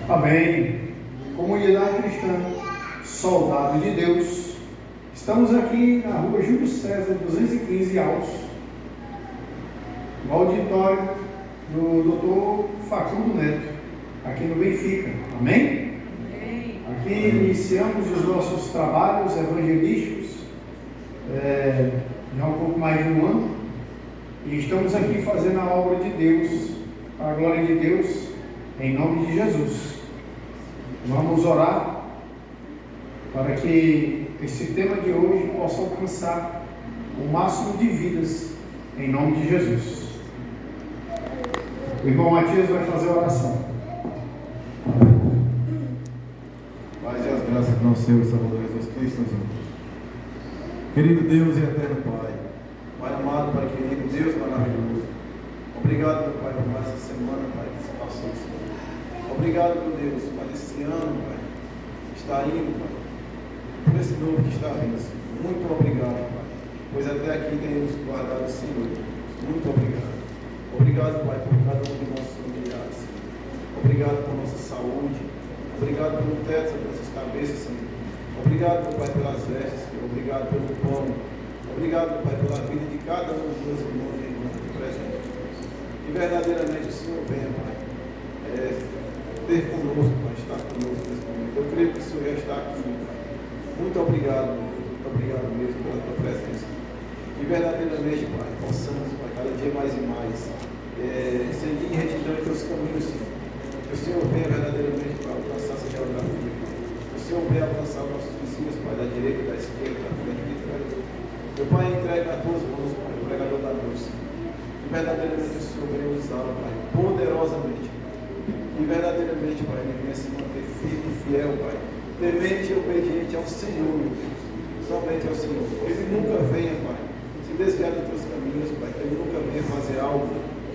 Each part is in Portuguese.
Amém. Comunidade cristã, soldado de Deus. Estamos aqui na rua Júlio César 215 Altos, no auditório do Dr. Facundo Neto, aqui no Benfica. Amém? Amém. Aqui iniciamos os nossos trabalhos evangelísticos já há um pouco mais de um ano, e estamos aqui fazendo a obra de Deus, a glória de Deus, em nome de Jesus. Vamos orar para que esse tema de hoje possa alcançar o máximo de vidas, em nome de Jesus. O irmão Matias vai fazer a oração. Paz e as graças do nosso Senhor e Salvador Jesus Cristo, meus irmãos. Querido Deus e eterno Pai, Pai amado, Pai querido, Deus maravilhoso, obrigado, meu Pai, por mais essa semana, Pai, que se passou, Senhor. Obrigado, meu Deus, Pai, esse ano, Pai, está indo, Pai, por esse novo que está vindo, Senhor. Muito obrigado, Pai, pois até aqui temos guardado, Senhor. Muito obrigado. Obrigado, Pai, por cada um de nossos familiares, Senhor. Obrigado por nossa saúde. Obrigado pelo teto sobre nossas cabeças, Senhor. Obrigado, meu Pai, pelas vestes, Senhor. Obrigado pelo pão. Obrigado, meu Pai, pela vida de cada um dos meus irmãos e irmãs aqui presentes. E verdadeiramente o Senhor venha, Pai, ter conosco, Pai, estar conosco nesse momento. Eu creio que o Senhor já está aqui, Pai. Muito obrigado, meu Deus. Muito obrigado mesmo pela tua presença. E verdadeiramente, Pai, possamos, Pai, cada dia mais e mais seguir em retidão em teus caminhos, Senhor. Que o Senhor venha verdadeiramente para alcançar essa geografia, Pai. Que o Senhor venha alcançar os nossos vizinhos, Pai, da direita, da esquerda, da frente e de trás. Meu Pai, entregue nas tuas mãos, Pai, o pregador da noite, Senhor. Que verdadeiramente o Senhor venha usá-lo, Pai, poderosamente. E verdadeiramente, Pai, ele venha se manter firme e fiel, Pai, temente e obediente ao Senhor, meu Deus, somente ao Senhor. Ele nunca venha, Pai, se desviar dos teus caminhos, Pai, que ele nunca venha fazer algo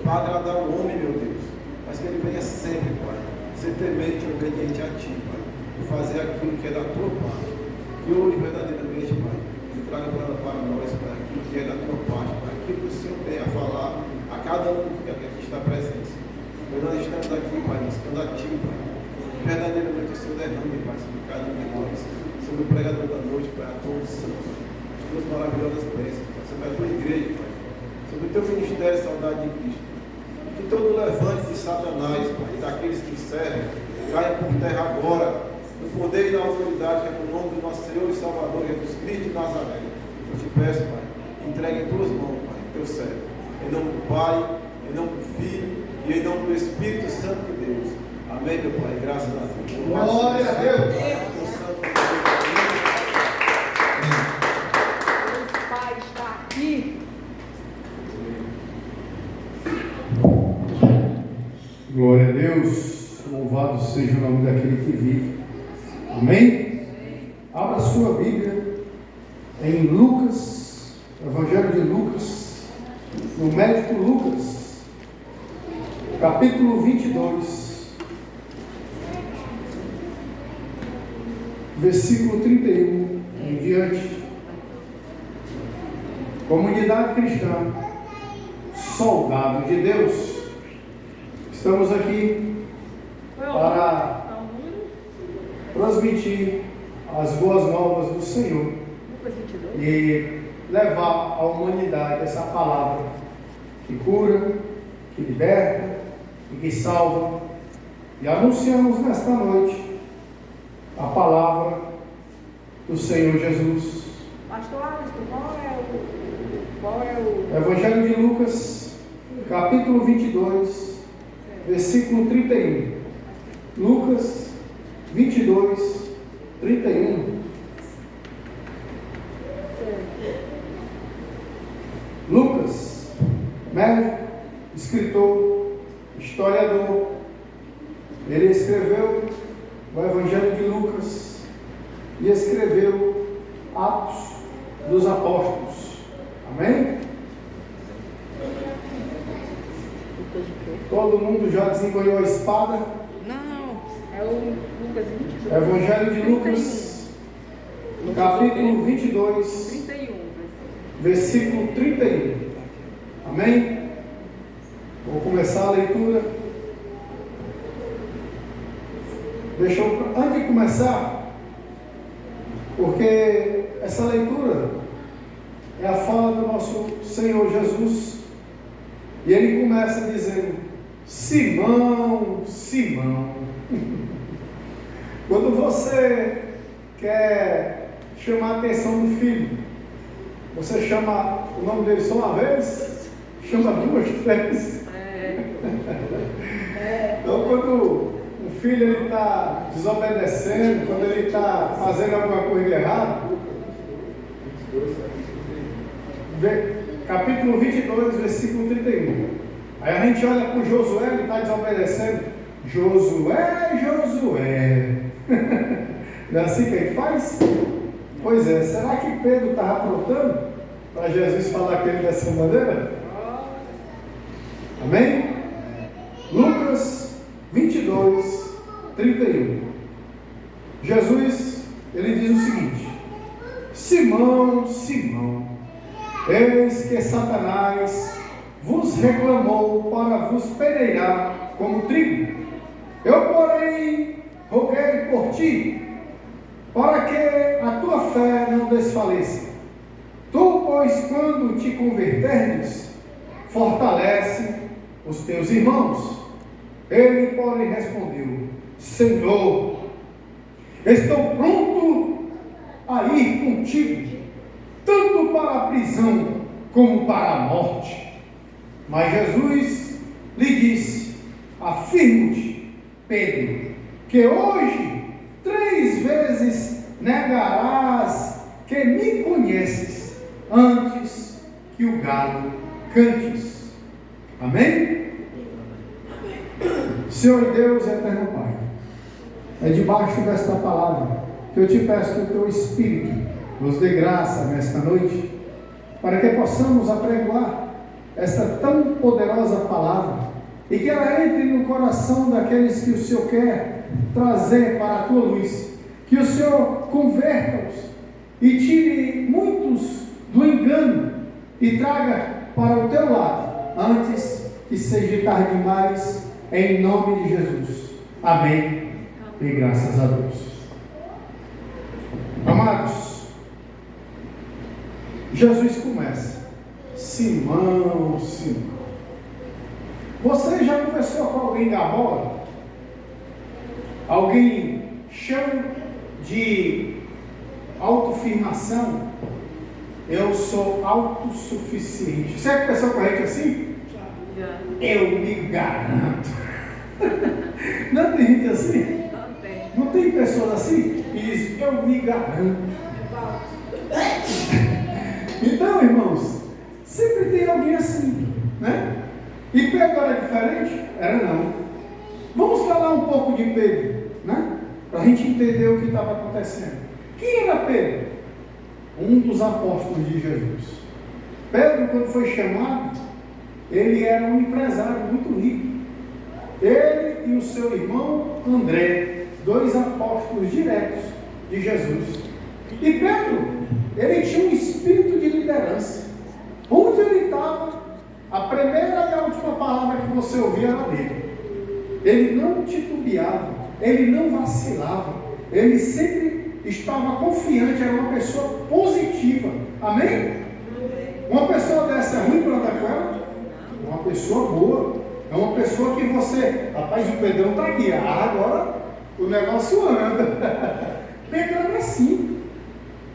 para agradar o homem, meu Deus, mas que ele venha sempre, Pai, ser temente e obediente a Ti, Pai, e fazer aquilo que é da Tua parte. E hoje, verdadeiramente, Pai, traga para nós, Pai, aquilo que é da Tua parte, Pai, aquilo que o Senhor tem a falar a cada um que aqui está presente. Pois nós estamos aqui, Pai, buscando a Ti, Pai. Verdadeiramente o Senhor derrame, Pai, sobre cada um de nós, sobre o pregador da noite, Pai, a Tua unção, as Tuas maravilhosas bênçãos, Pai, sobre a Tua igreja, Pai, sobre o Teu ministério, saudade de Cristo. Que todo levante de Satanás, Pai, e daqueles que servem, caia por terra agora, no poder e na autoridade, que é no nome do nosso Senhor e Salvador, Jesus Cristo de Nazaré. Eu te peço, Pai, entregue em tuas mãos, Pai, teu servo. Em nome do Pai, em nome do Filho e em nome do Espírito Santo de Deus. Amém, meu Pai, graças a Deus. Glória a Deus. Deus Pai está aqui. Glória a Deus. Louvado seja o nome daquele que vive. Amém? Abra sua Bíblia em Lucas, Evangelho de Lucas, no médico Lucas, capítulo 22, versículo 31 em diante. Comunidade cristã, soldado de Deus, estamos aqui para transmitir as boas novas do Senhor e levar à humanidade essa palavra que cura, que liberta e que salva. E anunciamos nesta noite a palavra do Senhor Jesus. Pastor Alisson, qual é o Evangelho de Lucas, capítulo 22, versículo 31. Lucas 22, 31. Lucas, médico, escritor, historiador, ele escreveu o Evangelho de Lucas e escreveu Atos dos Apóstolos. Amém? Todo mundo já desembanhou a espada? Não, é o Lucas 22. Evangelho de Lucas, capítulo 22, 31. versículo 31. Amém? Vou começar a leitura. Antes de começar, porque essa leitura é a fala do nosso Senhor Jesus, e ele começa dizendo: Simão, Simão. Quando você quer chamar a atenção do filho, você chama o nome dele só uma vez, chama duas, três. Então, quando o filho está desobedecendo, quando ele está fazendo alguma coisa errada, capítulo 22, versículo 31. Aí a gente olha para o Josué, ele está desobedecendo. Josué, Josué. Não é assim que a gente faz? Pois é, será que Pedro estava aprontando para Jesus falar com ele dessa maneira? Amém? Lucas 22, 31. Jesus, ele diz o seguinte: Simão, Simão, eis que Satanás vos reclamou para vos peneirar como trigo. Eu, porém, roguei por ti, para que a tua fé não desfaleça. Tu, pois, quando te converterdes, fortalece os teus irmãos. Ele, porém, respondeu: Senhor, estou pronto a ir contigo, tanto para a prisão como para a morte. Mas Jesus lhe disse: Afirmo-te, Pedro, que hoje 3 vezes negarás que me conheces, antes que o galo cantes. Amém? Senhor Deus, eterno Pai, é debaixo desta palavra que eu te peço que o teu Espírito nos dê graça nesta noite, para que possamos apregoar esta tão poderosa palavra, e que ela entre no coração daqueles que o Senhor quer trazer para a tua luz, que o Senhor converta-os e tire muitos do engano e traga para o teu lado, antes que seja tarde demais, em nome de Jesus. Amém. E graças a Deus. Amados, Jesus começa: Simão, Simão. Você já conversou com alguém da bola? Alguém chama de autoafirmação? Eu sou autossuficiente. Você é pessoa corrente assim? Eu me garanto. Não tem gente assim? Não tem pessoas assim? E diz: eu me garanto. Então, irmãos, sempre tem alguém assim, né? E Pedro era diferente? Era não. Vamos falar um pouco de Pedro, né? Para a gente entender o que estava acontecendo. Quem era Pedro? Um dos apóstolos de Jesus. Pedro, quando foi chamado, ele era um empresário muito rico. Ele e o seu irmão André, 2 apóstolos diretos de Jesus. E Pedro, ele tinha um espírito de liderança. Onde ele estava, a primeira e a última palavra que você ouvia era dele. Ele não titubeava, ele não vacilava, ele sempre estava confiante, era uma pessoa positiva. Amém? Uma pessoa dessa é ruim para andar com ela? Uma pessoa boa. É uma pessoa que você, rapaz, o Pedrão está aqui, agora o negócio anda. Pedro era assim.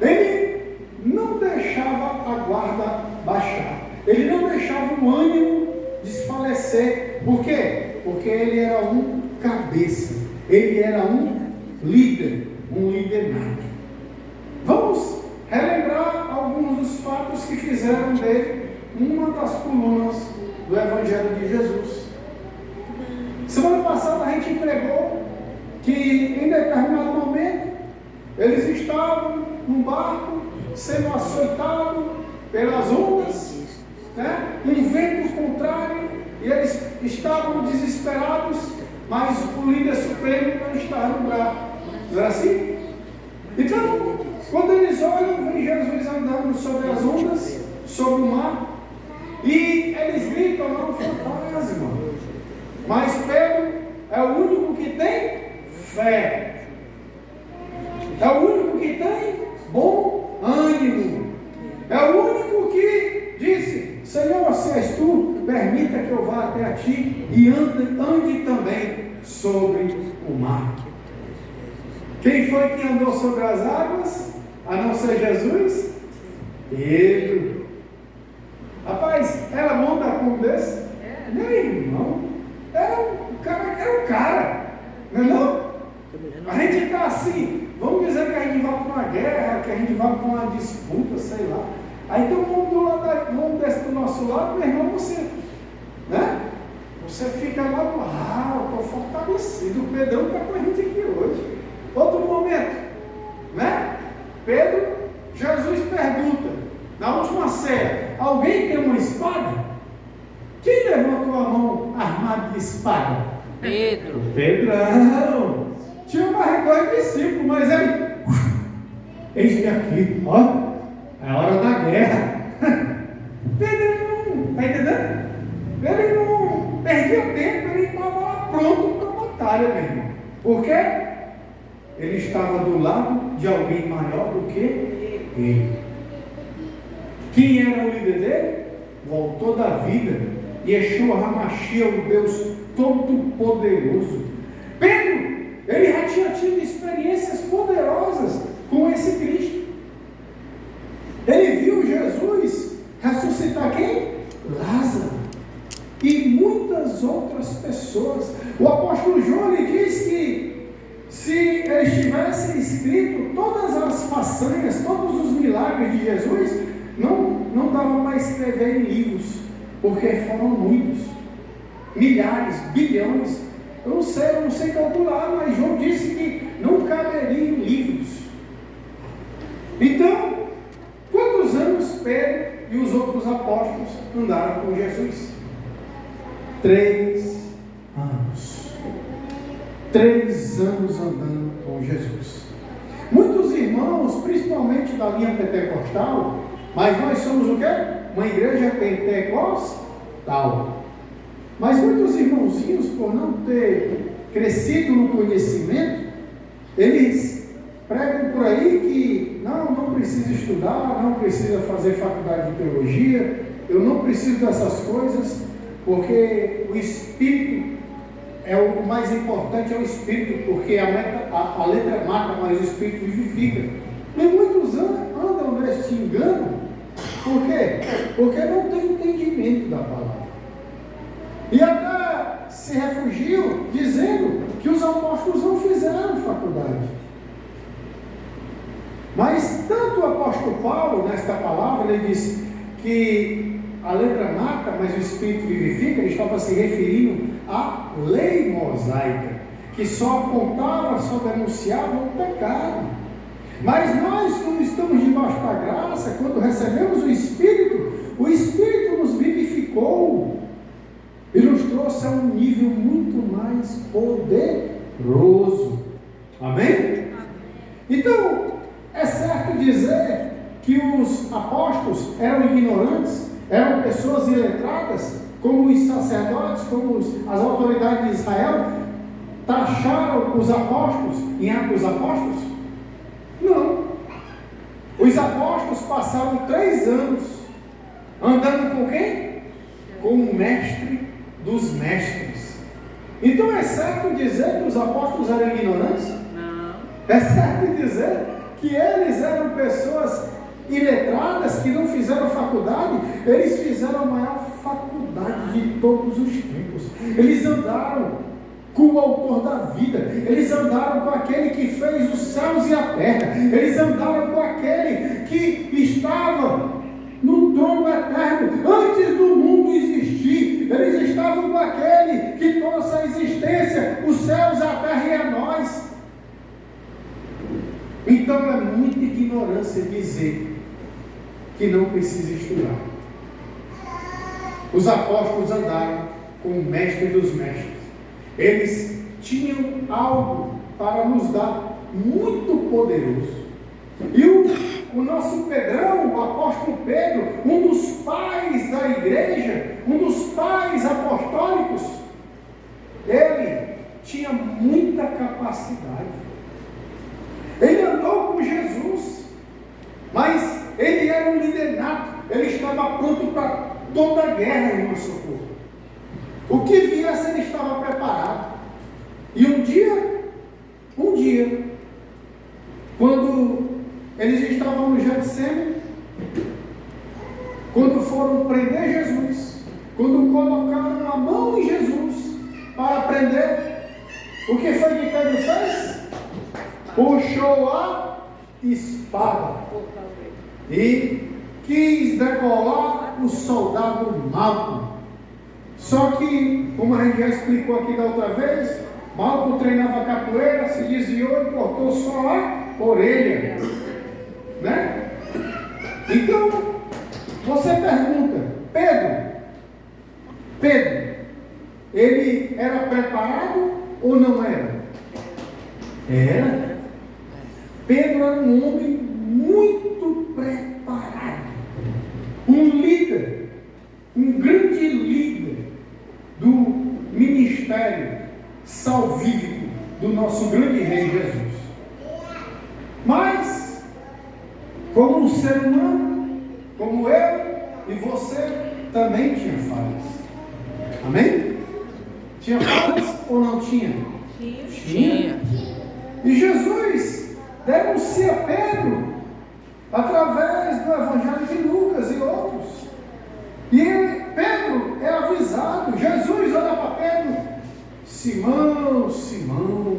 Ele não deixava a guarda baixar. Ele não deixava o ânimo desfalecer. Por quê? Porque ele era um cabeça. Ele era um líder nato. Vamos relembrar alguns dos fatos que fizeram dele uma das colunas do Evangelho de Jesus. Semana passada a gente entregou que em determinado momento eles estavam num barco sendo açoitados pelas ondas, né? Um vento contrário, e eles estavam desesperados, mas o líder supremo não estava no lugar. Não era assim? Então, quando eles olham, vem Jesus andando sobre as ondas, sobre o mar, e eles gritam: não, fantasma. Mas Pedro é o único que tem fé. É o único que tem bom ânimo. É o único que disse: Senhor, se és tu, permita que eu vá até a ti e ande também sobre o mar. Quem foi que andou sobre as águas, a não ser Jesus? Pedro. Rapaz, era bom dar com um desse? Meu irmão, era um cara, não é não? A gente está assim, vamos dizer que a gente vai para uma guerra, que a gente vai para uma disputa, sei lá. Aí tem um mundo desse do nosso lado, meu irmão, você, né? Você fica lá, eu estou fortalecido. O Pedrão está com a gente aqui hoje. Outro momento, né? Pedro, Jesus pergunta, na última ceia: alguém tem uma espada? Quem levantou a mão armado de espada? Pedro. Pedrão. Tinha mais dois discípulos, mas ele, eis-me aqui, ó, é a hora da guerra. Pedro não, está entendendo? Ele não perdia tempo, ele estava lá pronto para a batalha, meu irmão. Por quê? Ele estava do lado de alguém maior do que ele. Quem era o líder dele? O autor da vida, Yeshua HaMashiach, o Deus Todo-Poderoso. Pedro, ele já tinha tido experiências poderosas com esse Cristo. Ele viu Jesus ressuscitar quem? Lázaro. E muitas outras pessoas. O apóstolo João ele diz que se ele tivesse escrito todas as façanhas, todos os milagres de Jesus, não dava para escrever em livros, porque foram muitos, milhares, bilhões. Eu não sei calcular, mas João disse que não caberia em livros. Então, quantos anos Pedro e os outros apóstolos andaram com Jesus? 3 anos. 3 anos andando com Jesus. Muitos irmãos, principalmente da linha pentecostal, mas nós somos o quê? Uma igreja pentecostal. Mas muitos irmãozinhos, por não ter crescido no conhecimento, eles pregam por aí que não precisa estudar, não precisa fazer faculdade de teologia, eu não preciso dessas coisas, porque o Espírito é o mais importante, é o Espírito, porque a letra mata, mas o Espírito vivifica. E muitos andam neste engano. Por quê? Porque não tem entendimento da palavra. E até se refugiam dizendo que os apóstolos não fizeram faculdade. Mas tanto o apóstolo Paulo, nesta palavra, ele diz que a letra mata, mas o Espírito vivifica. Ele estava se referindo à lei mosaica, que só apontava, só denunciava o pecado. Mas nós, quando estamos debaixo da graça, quando recebemos o Espírito nos vivificou e nos trouxe a um nível muito mais poderoso. Amém? Então, é certo dizer que os apóstolos eram ignorantes, eram pessoas iletradas, como os sacerdotes, como as autoridades de Israel taxaram os apóstolos em Atos dos Apóstolos? Não. Os apóstolos passaram 3 anos andando com quem? Com o mestre dos mestres. Então é certo dizer que os apóstolos eram ignorantes? Não. É certo dizer que eles eram pessoas iletradas, que não fizeram faculdade? Eles fizeram a maior faculdade de todos os tempos. Eles andaram com o autor da vida, eles andaram com aquele que fez os céus e a terra, eles andaram com aquele que estava no trono eterno antes do mundo existir, eles estavam com aquele que trouxe a existência, os céus, a terra e a nós. Então é muita ignorância dizer que não precisa estudar. Os apóstolos andaram com o mestre dos mestres. Eles tinham algo para nos dar muito poderoso. E o nosso Pedrão, o apóstolo Pedro, um dos pais da igreja, um dos pais apostólicos, ele tinha muita capacidade. Ele andou com Jesus, mas ele era um líder nato. Ele estava pronto para toda a guerra, irmão Socorro. O que viesse, ele estava preparado. E um dia, quando eles estavam no Getsemane, quando foram prender Jesus, quando colocaram a mão em Jesus para prender, o que foi que Pedro fez? Puxou a espada e quis decolar o soldado Malco. Só que, como a gente já explicou aqui da outra vez, Malco treinava capoeira, se desviou e cortou só a orelha, né? Então, você pergunta, Pedro, ele era preparado ou não era? Era. Pedro era um homem muito preparado, um líder, um grande líder do ministério salvífico do nosso grande rei Jesus. Mas, como um ser humano, como eu e você, também tinha falhas. Amém? Tinha falhas ou não tinha? Tinha. E Jesus denuncia Pedro através do Evangelho de Lucas e outros. E Pedro é avisado. Jesus olha para Pedro: Simão, Simão,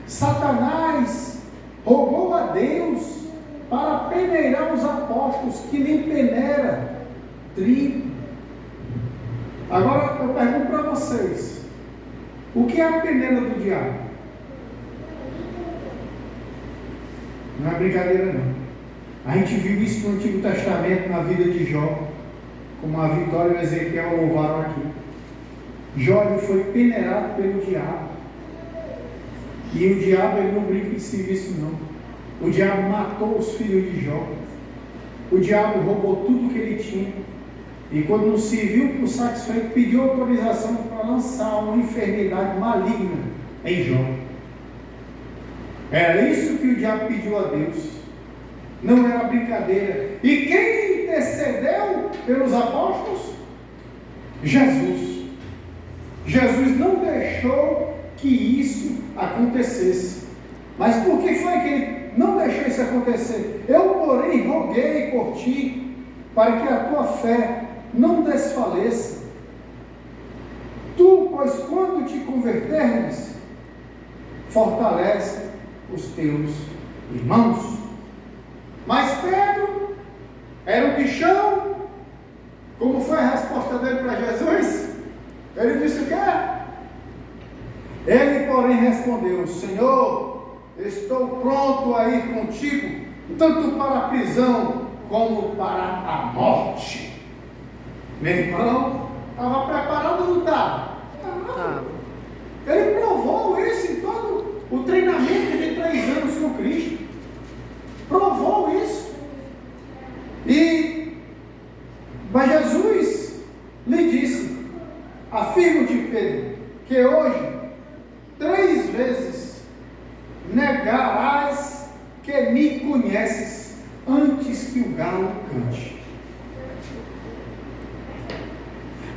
Satanás rogou a Deus para peneirar os apóstolos, que nem peneira trigo. Agora eu pergunto para vocês: o que é a peneira do diabo? Não é brincadeira não. A gente viu isso no Antigo Testamento, na vida de Jó, como a Vitória e o Ezequiel louvaram aqui. Jó foi peneirado pelo diabo. E o diabo, ele não brinca em serviço não. O diabo matou os filhos de Jó. O diabo roubou tudo que ele tinha. E quando não se viu por satisfeito, pediu autorização para lançar uma enfermidade maligna em Jó. Era isso que o diabo pediu a Deus. Não era brincadeira. E quem intercedeu pelos apóstolos? Jesus. Jesus não deixou que isso acontecesse. Mas por que foi que ele não deixou isso acontecer? Eu, porém, roguei por ti, para que a tua fé não desfaleça. Tu, pois, quando te converteres, fortalece os teus irmãos. Mas Pedro era um bichão. Como foi a resposta dele para Jesus? Ele disse o quê? Ele, porém, respondeu: Senhor, estou pronto a ir contigo, tanto para a prisão como para a morte. Meu irmão, estava preparado ou não estava? Estava. Ele provou isso em todo o treinamento de 3 anos com Cristo. Provou isso. Mas Jesus lhe disse: afirmo-te, Pedro, que hoje 3 vezes negarás que me conheces antes que o galo cante.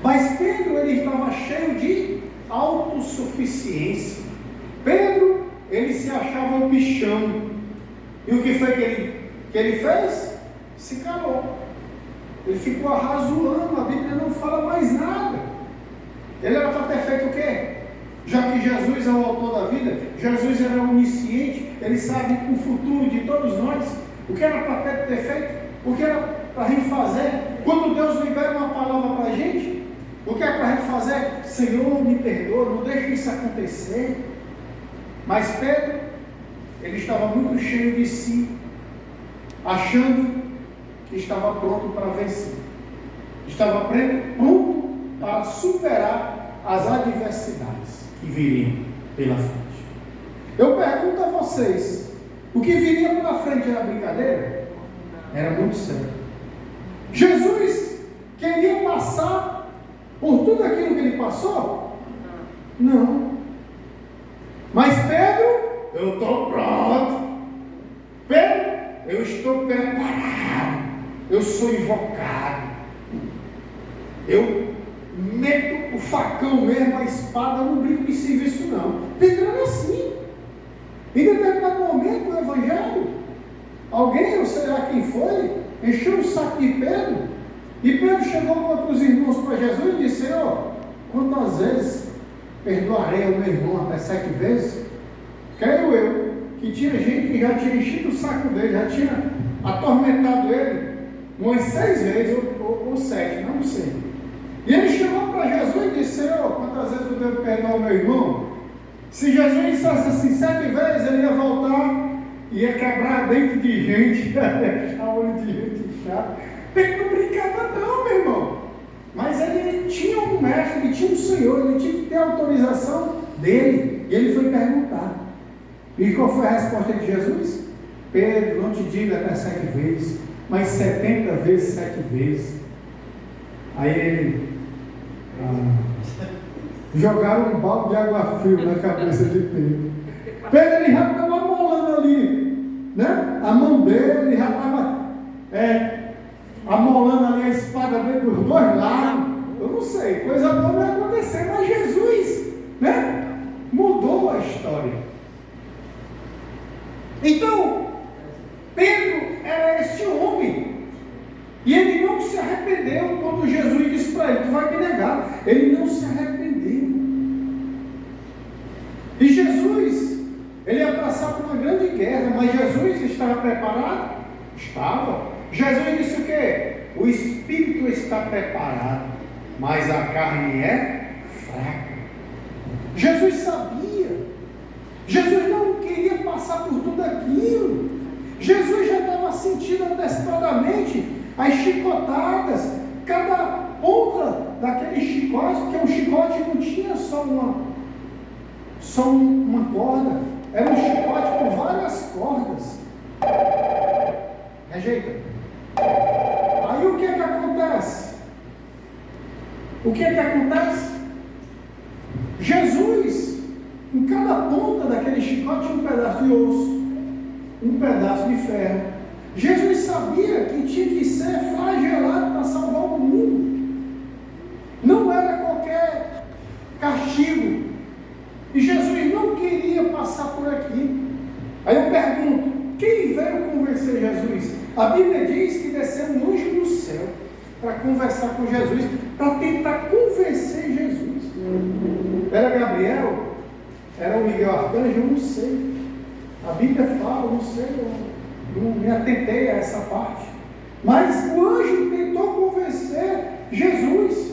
Mas Pedro, ele estava cheio de autossuficiência. Pedro, ele se achava um bichão. E o que foi que ele fez? Se calou. Ele ficou arrazoando. A Bíblia não fala mais nada. Ele era para ter feito o quê? Já que Jesus é o autor da vida, Jesus era onisciente, ele sabe o futuro de todos nós. O que era para ter feito? O que era para a gente fazer? Quando Deus libera uma palavra para a gente, o que é para a gente fazer? Senhor, me perdoa, não deixe isso acontecer. Mas Pedro, ele estava muito cheio de si, achando que estava pronto para vencer. Estava pronto para superar as adversidades que viriam pela frente. Eu pergunto a vocês: o que viria pela frente era brincadeira? Era muito sério. Jesus queria passar por tudo aquilo que ele passou? Não. eu estou pronto. Pedro, eu estou preparado. Eu sou invocado. Eu meto o facão mesmo, a espada, não brinco de serviço não. Pedro era assim. Em determinado momento do Evangelho, alguém, ou sei lá quem foi, encheu o saco de Pedro, e Pedro chegou contra os irmãos para Jesus e disse: Senhor, quantas vezes perdoarei ao meu irmão? Até 7 vezes? Creio eu que tinha gente que já tinha enchido o saco dele, já tinha atormentado ele umas 6 vezes ou 7, não sei. E ele chegou para Jesus e disse: Senhor, quantas vezes eu devo perdoar ao meu irmão? Se Jesus dissesse assim 7 vezes, ele ia voltar, ia quebrar dente de gente, ia deixar o olho de gente chato. Pedro não brincava não, meu irmão. Mas ele tinha um mestre, ele tinha um Senhor, ele tinha que ter a autorização dele. E ele foi perguntar. E qual foi a resposta de Jesus? Pedro, não te digo até 7 vezes, mas 70 vezes 7 vezes. Aí ele... jogaram um balde de água fria na cabeça de Pedro. Pedro, ele já estava amolando ali, né? A mão dele já estava amolando ali a espada dele dos 2 lados. Eu não sei, coisa boa não ia acontecer, mas Jesus, né? Mudou a história. Então, Pedro era esse homem. E ele não se arrependeu quando Jesus disse para ele: tu vai me negar. Ele não se arrependeu. E Jesus, ele ia passar por uma grande guerra, mas Jesus estava preparado? Estava. Jesus disse o quê? O espírito está preparado, mas a carne é fraca. Jesus sabia. Jesus não queria passar por tudo aquilo. Jesus já estava sentindo antecipadamente as chicotadas, cada ponta daquele chicote, porque o chicote não tinha só uma corda, era um chicote com várias cordas. Rejeita. Aí o que é que acontece? O que é que acontece? Jesus, em cada ponta daquele chicote tinha um pedaço de osso, um pedaço de ferro. Jesus sabia que tinha que ser flagelado para salvar o mundo. Não era qualquer castigo. E Jesus não queria passar por aqui. Aí eu pergunto, quem veio convencer Jesus? A Bíblia diz que desceu um anjo do céu para conversar com Jesus, para tentar convencer Jesus. Era Gabriel? Era o Miguel Arcanjo? Eu não sei. A Bíblia fala, eu não sei, eu não me atentei a essa parte. Mas o anjo tentou convencer Jesus.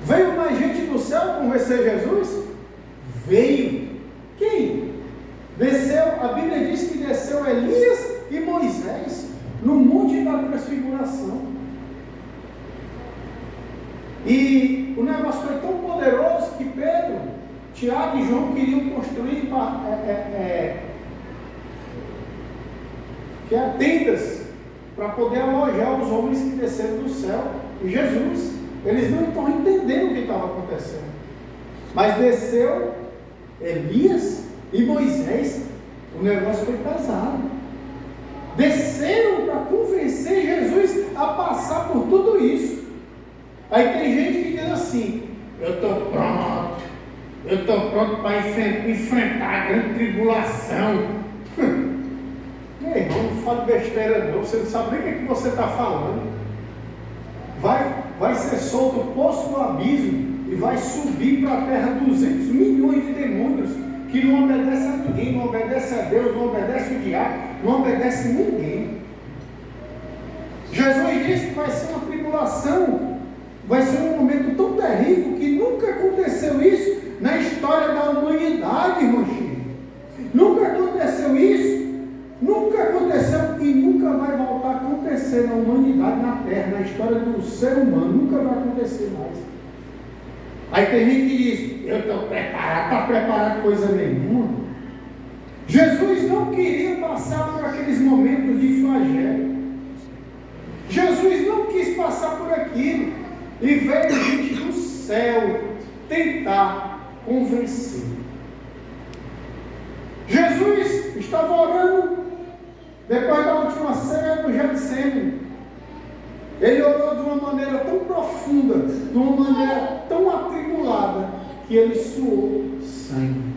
Veio mais gente do céu convencer Jesus? Veio. Quem? Desceu, a Bíblia diz que desceu Elias e Moisés no monte da transfiguração. E o negócio foi tão poderoso que Pedro, Tiago e João queriam construir tendas para poder alojar os homens que desceram do céu. E Jesus, eles não estão entendendo o que estava acontecendo. Mas desceu Elias e Moisés, o negócio foi pesado. Desceram para convencer Jesus a passar por tudo isso. Aí tem gente que diz assim: eu estou pronto para enfrentar a grande tribulação. Meu irmão, não fala besteira não, você não sabe nem o que você está falando. Vai ser solto o poço do abismo e vai subir para a terra 200 milhões de demônios que não obedecem a ninguém, não obedecem a Deus, não obedecem o diabo, não obedecem a ninguém. Jesus disse que vai ser uma tribulação, vai ser um momento tão terrível que nunca aconteceu isso na história da humanidade, irmão Chico. Nunca aconteceu isso, nunca aconteceu e nunca vai voltar a acontecer na humanidade, na terra, na história do ser humano, nunca vai acontecer mais. Aí tem gente que diz: eu estou preparado, está preparado coisa nenhuma. Jesus não queria passar por aqueles momentos de flagelo. Jesus não quis passar por aquilo. E veio gente do céu tentar convencer. Jesus estava orando depois da última ceia no Getsemane. Ele orou de uma maneira tão profunda, de uma maneira tão atribulada, que ele suou sangue.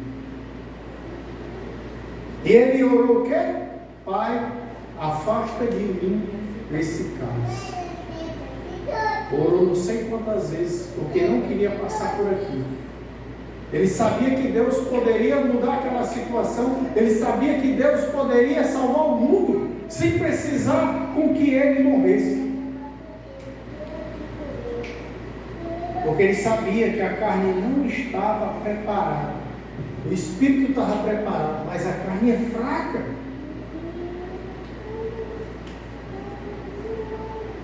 E ele orou o quê? Pai, afasta de mim esse cálice. Orou não sei quantas vezes, porque não queria passar por aqui. Ele sabia que Deus poderia mudar aquela situação. Ele sabia que Deus poderia salvar o mundo sem precisar com que ele morresse. Porque ele sabia que a carne não estava preparada. O espírito estava preparado, mas a carne é fraca.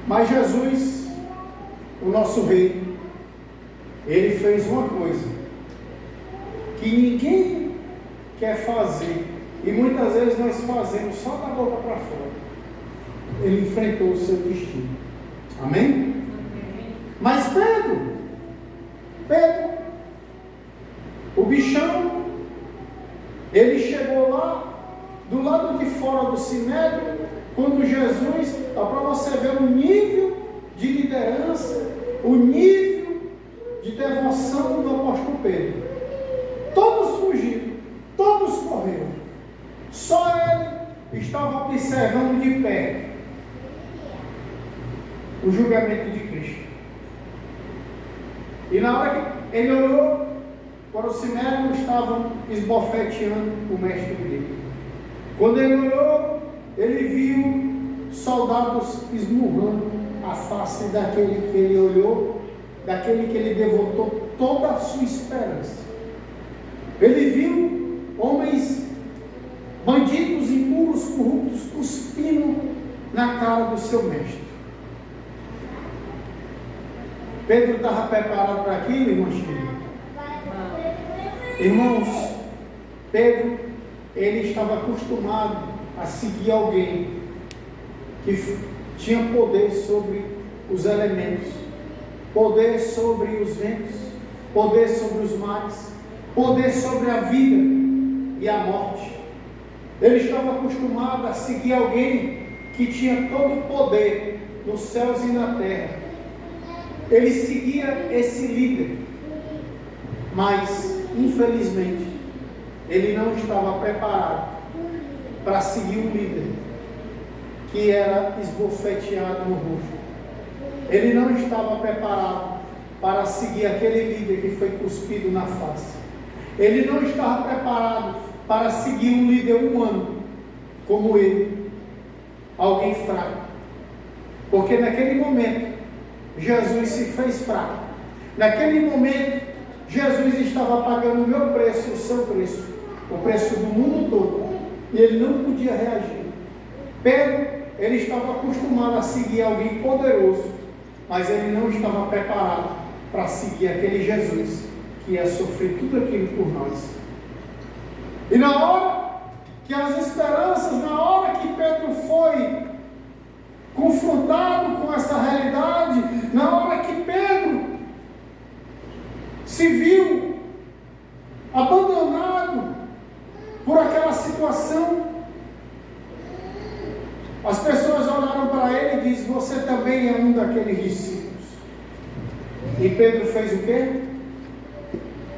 Mas Jesus, o nosso rei, ele fez uma coisa que ninguém quer fazer, e muitas vezes nós fazemos só da boca para fora. Ele enfrentou o seu destino. Amém? Mas Pedro, o bichão, ele chegou lá, do lado de fora do sinédrio, quando Jesus, para você ver o nível de liderança, o nível de devoção do apóstolo Pedro. Todos fugiram, todos correram. Só ele estava observando de perto o julgamento de Cristo. E na hora que ele olhou para o sinédrio, estavam esbofeteando o mestre dele. Quando ele olhou, ele viu soldados esmurrando a face daquele que ele olhou, daquele que ele devotou toda a sua esperança. Ele viu homens, bandidos, impuros, corruptos, cuspindo na cara do seu mestre. Pedro estava preparado para aquilo, irmãos? Irmãos, Pedro, ele estava acostumado a seguir alguém que tinha poder sobre os elementos, poder sobre os ventos, poder sobre os mares, poder sobre a vida e a morte. Ele estava acostumado a seguir alguém que tinha todo o poder nos céus e na terra. Ele seguia esse líder, mas infelizmente ele não estava preparado para seguir um líder que era esbofeteado no rosto. Ele não estava preparado para seguir aquele líder que foi cuspido na face. Ele não estava preparado para seguir um líder humano como ele, alguém fraco. Porque naquele momento Jesus se fez fraco. Naquele momento Jesus estava pagando o meu preço e o seu preço, o preço do mundo todo, e ele não podia reagir. Pedro, ele estava acostumado a seguir alguém poderoso, mas ele não estava preparado para seguir aquele Jesus que ia sofrer tudo aquilo por nós. E na hora que as esperanças, na hora que Pedro foi confrontado com essa realidade, na hora que Pedro se viu abandonado por aquela situação, as pessoas olharam para ele e disseram: você também é um daqueles discípulos. E Pedro fez o quê?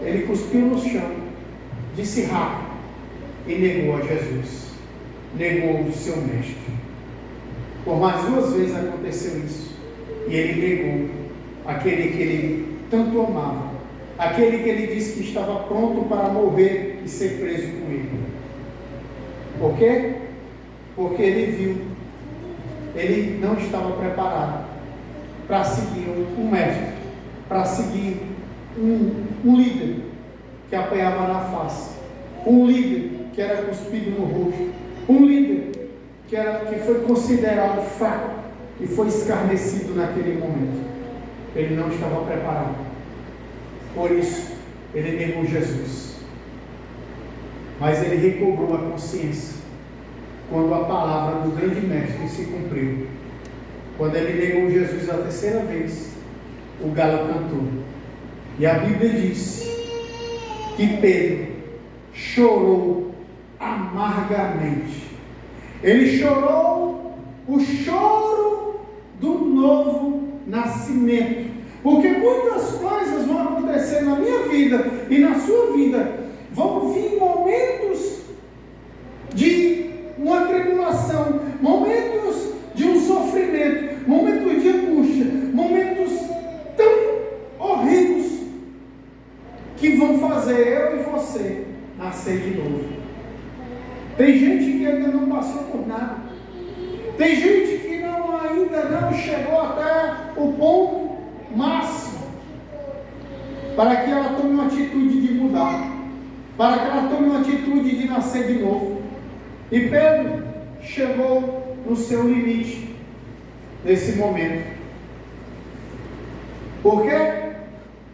Ele cuspiu no chão, disse rápido, e negou a Jesus, negou o seu mestre. Por mais 2 vezes aconteceu isso, e ele negou aquele que ele tanto amava, aquele que ele disse que estava pronto para morrer e ser preso com ele. Por quê? Porque ele viu, ele não estava preparado para seguir um mestre, para seguir um líder que apanhava na face, um líder que era cuspido no rosto, um líder que foi considerado fraco e foi escarnecido naquele momento. Ele não estava preparado. Por isso, ele negou Jesus. Mas ele recobrou a consciência quando a palavra do grande mestre se cumpriu. Quando ele negou Jesus a 3ª vez, o galo cantou. E a Bíblia diz que Pedro chorou amargamente. Ele chorou o choro do novo nascimento. Porque muitas coisas vão acontecer na minha vida e na sua vida. Vão vir momentos de uma tribulação, momentos de um sofrimento, momentos de angústia, momentos tão horríveis que vão fazer eu e você nascer de novo. Tem gente que ainda não passou por nada. Tem gente que ainda não chegou até o ponto máximo para que ela tome uma atitude de mudar, para que ela tome uma atitude de nascer de novo. E Pedro chegou no seu limite nesse momento. Por quê?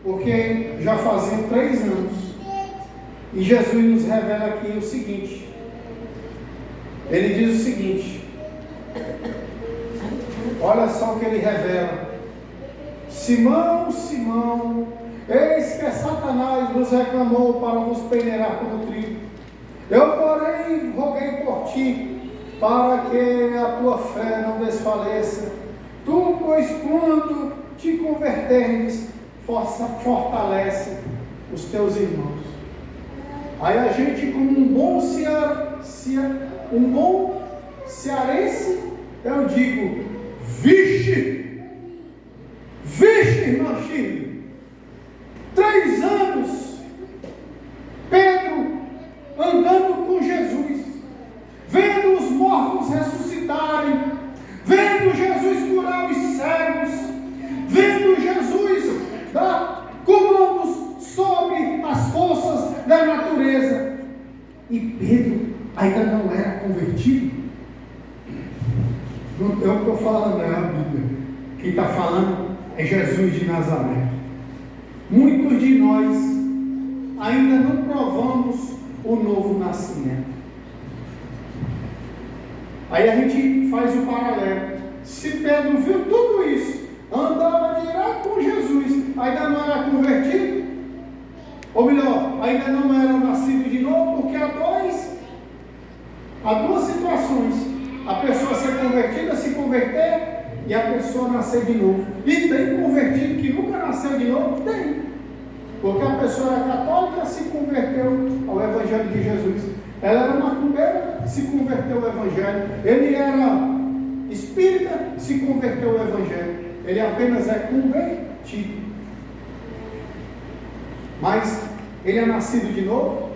Porque já faziam 3 anos e Jesus nos revela aqui o seguinte. Ele diz o seguinte, olha só o que ele revela: Simão, Simão, eis que Satanás vos reclamou para vos peneirar como trigo. Eu, porém, roguei por ti, para que a tua fé não desfaleça. Tu, pois, quando te converteres, fortalece os teus irmãos. Aí a gente, como um bom cearense, eu digo: vixe, irmão Chile, 3 anos, Pedro andando com Jesus, vendo os mortos ressuscitarem, vendo Jesus curar os cegos, vendo Jesus dar comandos sobre as forças da natureza. E Pedro ainda não era convertido. Não é o que eu falo, não é a Bíblia. Quem está falando é Jesus de Nazaré. Muitos de nós ainda não provamos o novo nascimento. Aí a gente faz o paralelo. Se Pedro viu tudo isso, andava direto com Jesus, ainda não era convertido, ou melhor, ainda não era nascido de novo, porque há duas situações: a pessoa ser convertida, se converter, e a pessoa nascer de novo. E tem convertido que nunca nasceu de novo? Tem. Porque a pessoa era católica, se converteu ao Evangelho de Jesus. Ela era macumbeira, se converteu ao Evangelho. Ele era espírita, se converteu ao Evangelho. Ele apenas é convertido. Mas ele é nascido de novo.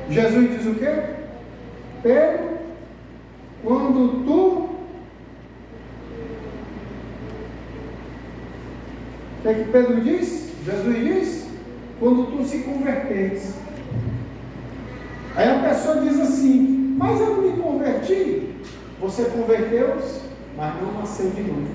Jesus diz o quê? Pedro, quando tu... O que é que Pedro diz? Jesus diz: quando tu se converteres. Aí a pessoa diz assim: mas eu não me converti. Você converteu-se, mas não nasceu de novo.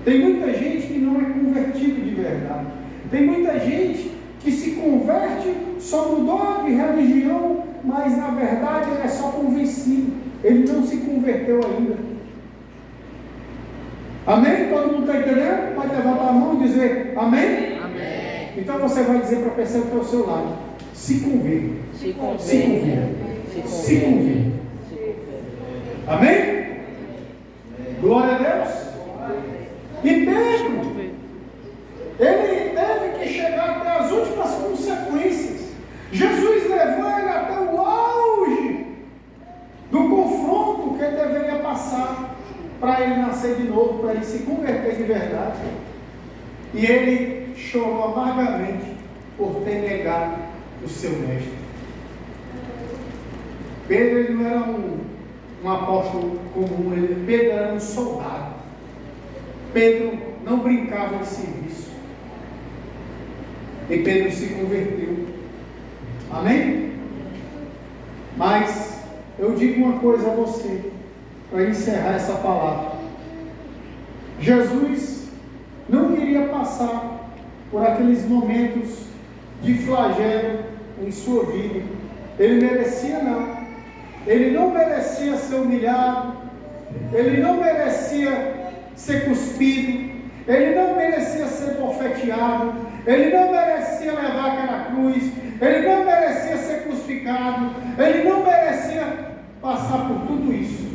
Tem muita gente que não é convertido de verdade. Tem muita gente que se converte, só mudou de religião, mas na verdade ele é só convencido. Ele não se converteu ainda. Amém? Todo mundo está entendendo? Pode levantar a mão e dizer amém? Amém. Então você vai dizer para a pessoa que está ao seu lado: se converta. Se converta. Se converta. Amém? Glória a Deus. E Pedro, ele teve que chegar até as últimas consequências. Jesus levou ele até o auge do confronto que ele deveria passar para ele nascer de novo, para ele se converter de verdade. E ele chorou amargamente por ter negado o seu mestre. Pedro, ele não era um apóstolo comum, Pedro era um soldado. Pedro não brincava de serviço. E Pedro se converteu. Amém? Mas eu digo uma coisa a você, para encerrar essa palavra. Jesus não queria passar por aqueles momentos de flagelo em sua vida. Ele merecia não. Ele não merecia ser humilhado. Ele não merecia ser cuspido. Ele não merecia ser bofeteado. Ele não merecia levar aquela cruz. Ele não merecia ser crucificado, ele não merecia passar por tudo isso.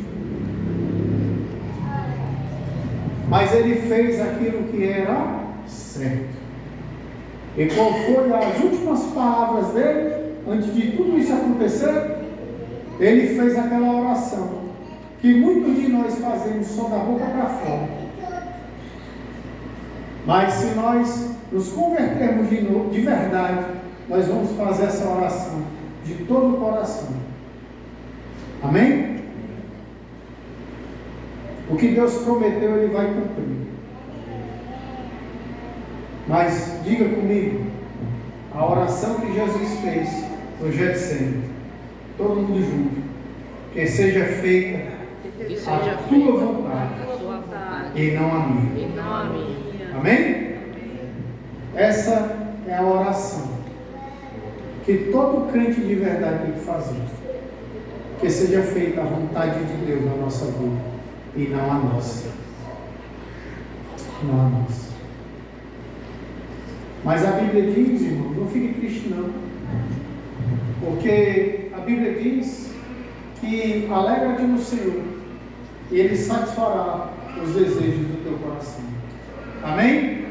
Mas ele fez aquilo que era certo. E qual foi as últimas palavras dele, antes de tudo isso acontecer? Ele fez aquela oração, que muitos de nós fazemos só da boca para fora. Mas se nós nos convertermos de novo, de verdade, nós vamos fazer essa oração de todo o coração. Amém? O que Deus prometeu, Ele vai cumprir. Mas diga comigo, a oração que Jesus fez no Getsemane, todo mundo junto, que seja feita a tua vontade e não a minha. Amém? Essa é a oração que todo crente de verdade tem que fazer. Que seja feita a vontade de Deus na nossa vida e não a nossa. Não a nossa. Mas a Bíblia diz, irmão, não fique triste não. Porque a Bíblia diz que alegra-te no Senhor e Ele satisfará os desejos do teu coração. Amém?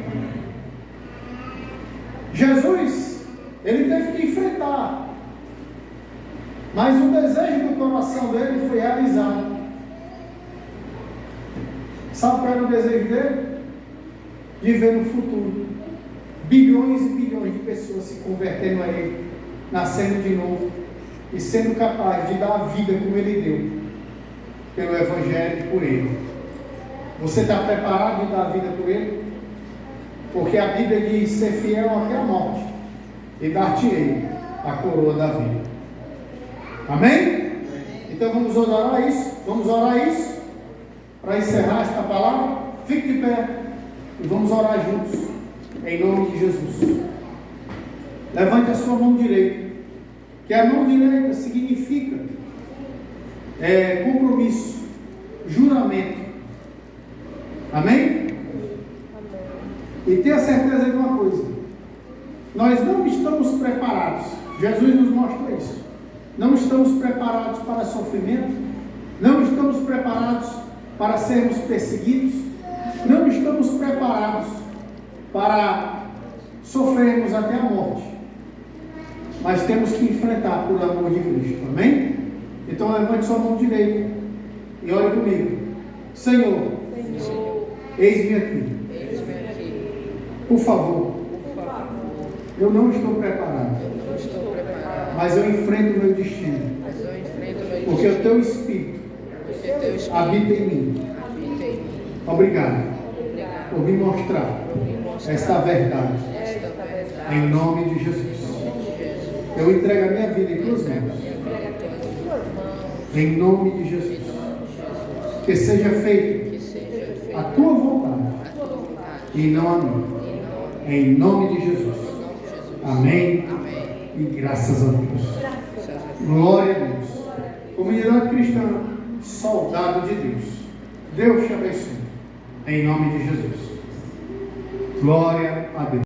Jesus, Ele teve que enfrentar, mas o desejo do coração dele foi realizado. Sabe qual era o desejo dele? De ver no futuro bilhões e bilhões de pessoas se convertendo a Ele, nascendo de novo e sendo capaz de dar a vida como Ele deu, pelo Evangelho e por Ele. Você está preparado de dar a vida por Ele? Porque a Bíblia diz: ser fiel até a morte, e dar-te-ei a coroa da vida. Amém? Então vamos orar isso. Vamos orar isso para encerrar esta palavra. Fique de pé e vamos orar juntos, em nome de Jesus. Levante a sua mão direita, que a mão direita significa compromisso, juramento. Amém? E tenha certeza de uma coisa: nós não estamos preparados. Jesus nos mostra isso. Não estamos preparados para sofrimento, não estamos preparados para sermos perseguidos, não estamos preparados para sofrermos até a morte, mas temos que enfrentar por amor de Cristo. Amém? Então levante sua mão direita e ore comigo. Senhor, eis-me aqui. Por favor, eu não estou preparado, mas eu enfrento o meu destino, porque o teu Espírito habita em mim. Obrigado por me mostrar esta verdade, em nome de Jesus. Eu entrego a minha vida em tuas mãos, em nome de Jesus. Que seja feita a tua vontade e não a minha, em nome de Jesus. Amém. E graças a Deus. Glória a Deus. Comunidade cristã, soldado de Deus. Deus te abençoe. Em nome de Jesus. Glória a Deus.